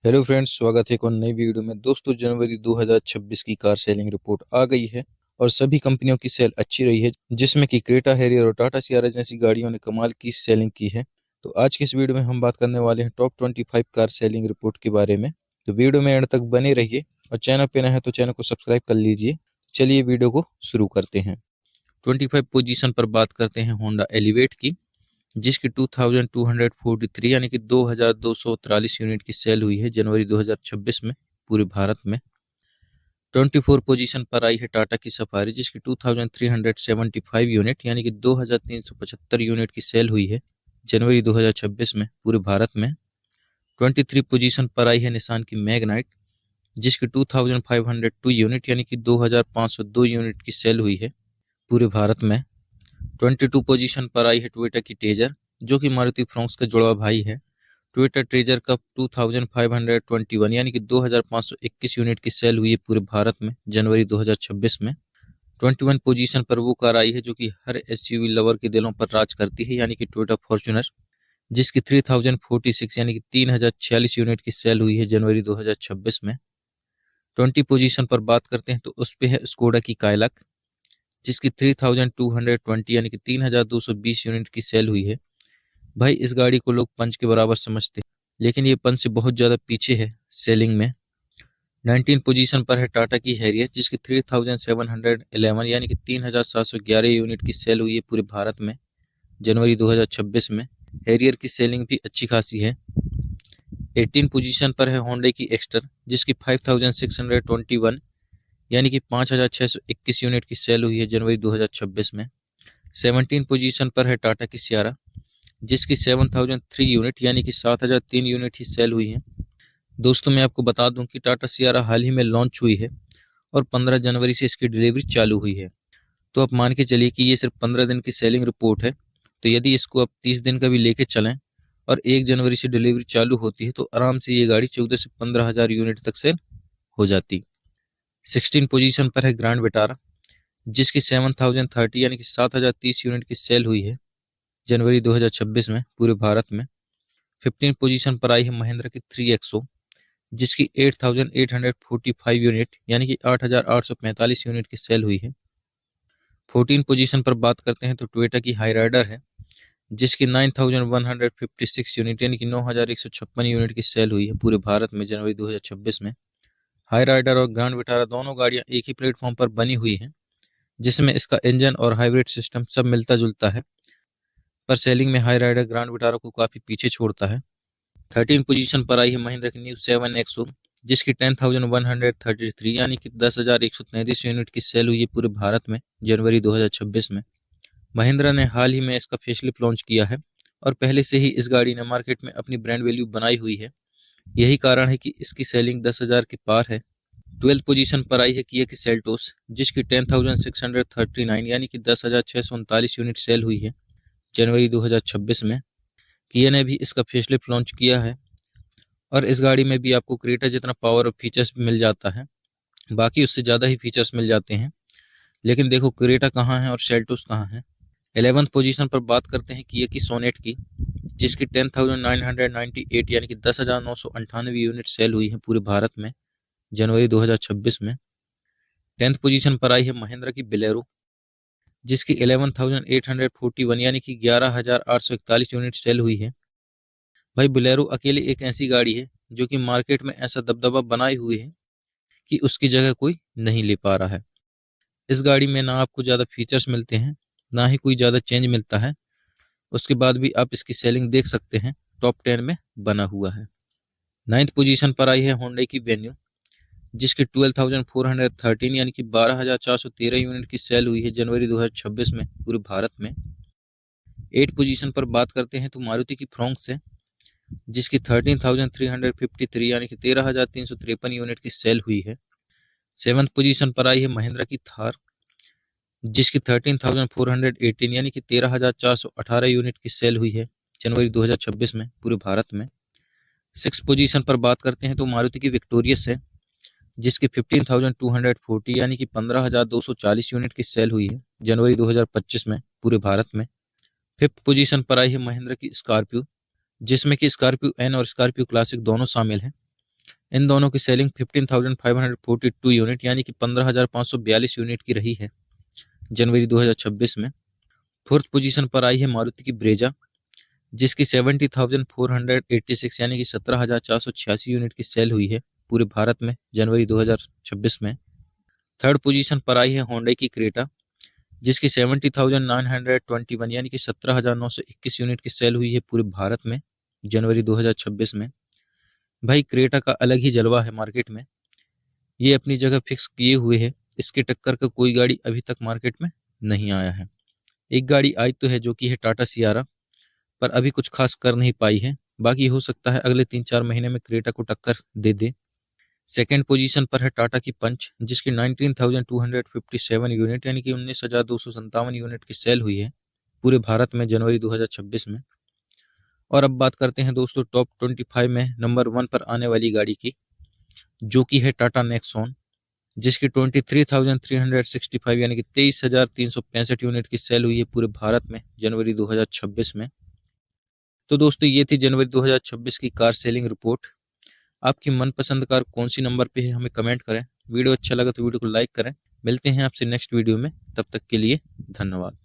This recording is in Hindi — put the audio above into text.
हेलो फ्रेंड्स, स्वागत है एक और नई वीडियो में। दोस्तों, जनवरी 2026 की कार सेलिंग रिपोर्ट आ गई है और सभी कंपनियों की सेल अच्छी रही है, जिसमें कि क्रेटा, हैरियर और टाटा सियारा जैसी गाड़ियों ने कमाल की सेलिंग की है। तो आज की इस वीडियो में हम बात करने वाले हैं टॉप 25 कार सेलिंग रिपोर्ट के बारे में। तो वीडियो में एंड तक बने रहिए और चैनल पे नए हैं तो चैनल को सब्सक्राइब कर लीजिए। चलिए वीडियो को शुरू करते हैं। 25 पोजीशन पर बात करते हैं होंडा एलिवेट की, जिसकी 2243 यानी कि 2243 यूनिट की सेल हुई है जनवरी 2026 में पूरे भारत में। 24 पोजीशन पर आई है टाटा की सफारी, जिसकी 2375 यूनिट यानी कि 2375 यूनिट की सेल हुई है जनवरी 2026 में पूरे भारत में। 23 पोजीशन पर आई है निसान की मैग्नाइट, जिसकी 2502 यूनिट यानी कि 2502 यूनिट की सेल हुई है पूरे भारत में। 22 पोजीशन पर आई है टोयोटा की टेजर, जो कि मारुति फ्रोंक्स का जुड़वा भाई है। टोयोटा टेजर का 2521 यानी कि 2521 यूनिट की सेल हुई है पूरे भारत में जनवरी 2026 में। 21 पोजीशन पर वो कार आई है जो कि हर एसयूवी लवर के दिलों पर राज करती है, यानी कि टोयोटा फॉर्च्यूनर, जिसकी 3046 यानी कि 3046 यूनिट की सेल हुई है जनवरी 2026 में। 20 पोजीशन पर बात करते हैं तो उस पे है स्कोडा की कायलक, जिसकी 3220 यानी कि 3220 यूनिट की सेल हुई है। भाई, इस गाड़ी को लोग पंच के बराबर समझते हैं, लेकिन ये पंच से बहुत ज़्यादा पीछे है सेलिंग में। 19 पोजीशन पर है टाटा की हैरियर, जिसकी 3711 यानी कि 3711 यूनिट की सेल हुई है पूरे भारत में जनवरी 2026 में। हैरियर की सेलिंग भी अच्छी खासी है। 18 पोजीशन पर है होंडा की एक्स्टर, जिसकी 5621 यानी कि 5621 यूनिट की सेल हुई है जनवरी 2026 में। 17 पोजीशन पर है टाटा की सियारा, जिसकी 7003 यूनिट यानी कि 7003 यूनिट ही सेल हुई है। दोस्तों, मैं आपको बता दूं कि टाटा सियारा हाल ही में लॉन्च हुई है और 15 जनवरी से इसकी डिलीवरी चालू हुई है। तो आप मान के चलिए कि ये सिर्फ 15 दिन की सेलिंग रिपोर्ट है। तो यदि इसको आप 30 दिन का भी लेके चलें और 1 जनवरी से डिलीवरी चालू होती है तो आराम से ये गाड़ी 14 से 15,000 यूनिट तक सेल हो जाती। 16 पोजीशन पर है ग्रैंड विटारा, जिसकी 7030 यानी कि 7030 यूनिट की सेल हुई है जनवरी 2026 में पूरे भारत में। 15 पोजीशन पर आई है महिंद्रा की 3XO, जिसकी 8845 यूनिट यानी कि 8845 यूनिट की सेल हुई है। 14 पोजीशन पर बात करते हैं तो टोयोटा की हाई राइडर है, जिसकी 9156 यूनिट यानी कि 9156 यूनिट की सेल हुई है पूरे भारत में जनवरी 2026 में। हाई राइडर और ग्रैंड विटारा दोनों गाड़ियां एक ही प्लेटफॉर्म पर बनी हुई हैं, जिसमें इसका इंजन और हाइब्रिड सिस्टम सब मिलता जुलता है, पर सेलिंग में हाई राइडर ग्रैंड विटारा को काफी पीछे छोड़ता है। 13 पोजीशन पर आई है महिंद्रा की न्यू 7XO, जिसकी 10,133 यानी कि 10,133 यूनिट की सेल हुई है पूरे भारत में जनवरी 2026 में। महिंद्रा ने हाल ही में इसका फेसलिफ्ट लॉन्च किया है और पहले से ही इस गाड़ी ने मार्केट में अपनी ब्रांड वैल्यू बनाई हुई है। यही कारण है कि इसकी सेलिंग 10,000 के पार है। 12 पोजीशन पर आई है किया की सेल्टोस, जिसकी 10,639 यानी कि 10,639 यूनिट सेल हुई है जनवरी 2026 में। किया ने भी इसका फेसलिफ्ट लॉन्च किया है और इस गाड़ी में भी आपको क्रेटा जितना पावर और फीचर्स मिल जाता है, बाकी उससे ज़्यादा ही फीचर्स मिल जाते हैं। लेकिन देखो, क्रेटा कहाँ है और सेल्टोस कहाँ है। 11th पोजीशन पर बात करते हैं किया की सोनेट की, जिसकी 10,998 यानी कि 10,998 यूनिट सेल हुई है पूरे भारत में जनवरी 2026 में। 10th पोजीशन पर आई है महिंद्रा की बिलेरो, जिसकी 11,841 यानी कि 11,841 यूनिट सेल हुई है। भाई, बोलेरो अकेले एक ऐसी गाड़ी है जो कि मार्केट में ऐसा दबदबा बनाए हुए है कि उसकी जगह कोई नहीं ले पा रहा है। इस गाड़ी में ना आपको ज़्यादा फीचर्स मिलते हैं, ना ही कोई ज़्यादा चेंज मिलता है। उसके बाद भी आप इसकी सेलिंग देख सकते हैं, टॉप 10 में बना हुआ है। 9th पोजीशन पर आई है होंडा की वेन्यू, जिसकी 12,413 यानी कि 12,413 यूनिट की सेल हुई है जनवरी 2026 में पूरे भारत में। 8 पोजीशन पर बात करते हैं तो मारुति की फ्रोंक्स है, जिसकी 13,353 यानी कि 13,353 यूनिट की सेल हुई है। 7th पोजीशन पर आई है महिंद्रा की थार, जिसकी 13,418 यानी कि 13,418 यूनिट की सेल हुई है जनवरी 2026 में पूरे भारत में। 6th पोजीशन पर बात करते हैं तो मारुति की विक्टोरियस है, जिसकी 15,240 यानी कि 15,240 यूनिट की सेल हुई है जनवरी 2025 में पूरे भारत में। 5th पोजीशन पर आई है महिंद्रा की स्कॉर्पियो, जिसमें कि स्कॉर्पियो एन और स्कॉर्पियो क्लासिक दोनों शामिल हैं, इन दोनों की सेलिंग 15,542 यूनिट यानी कि 15,542 यूनिट की रही है जनवरी 2026 में। फोर्थ पोजीशन पर आई है मारुति की ब्रेजा, जिसकी 70,486 यानी कि 17,486 यूनिट की सेल हुई है पूरे भारत में जनवरी 2026 में। थर्ड पोजीशन पर आई है होंडा की क्रेटा, जिसकी 70,921 यानी कि 17,921 यूनिट की सेल हुई है पूरे भारत में जनवरी 2026 में। भाई क्रेटा का अलग ही जलवा है मार्केट में, ये अपनी जगह फिक्स किए हुए है, इसके टक्कर का कोई गाड़ी अभी तक मार्केट में नहीं आया है। एक गाड़ी आई तो है जो कि है टाटा सियारा, पर अभी कुछ खास कर नहीं पाई है, बाकी हो सकता है अगले 3-4 महीने में क्रेटा को टक्कर दे दे। सेकेंड पोजीशन पर है टाटा की पंच, जिसकी 19,257 यूनिट यानी कि 19,257 यूनिट की सेल हुई है पूरे भारत में जनवरी 2026 में। और अब बात करते हैं दोस्तों टॉप 25 में नंबर 1 पर आने वाली गाड़ी की, जो कि है टाटा नेक्सॉन, जिसकी 23,365 यानी कि 23,365 यूनिट की सेल हुई है पूरे भारत में जनवरी 2026 में। तो दोस्तों ये थी जनवरी 2026 की कार सेलिंग रिपोर्ट। आपकी मनपसंद कार कौन सी नंबर पे है हमें कमेंट करें। वीडियो अच्छा लगा तो वीडियो को लाइक करें। मिलते हैं आपसे नेक्स्ट वीडियो में, तब तक के लिए धन्यवाद।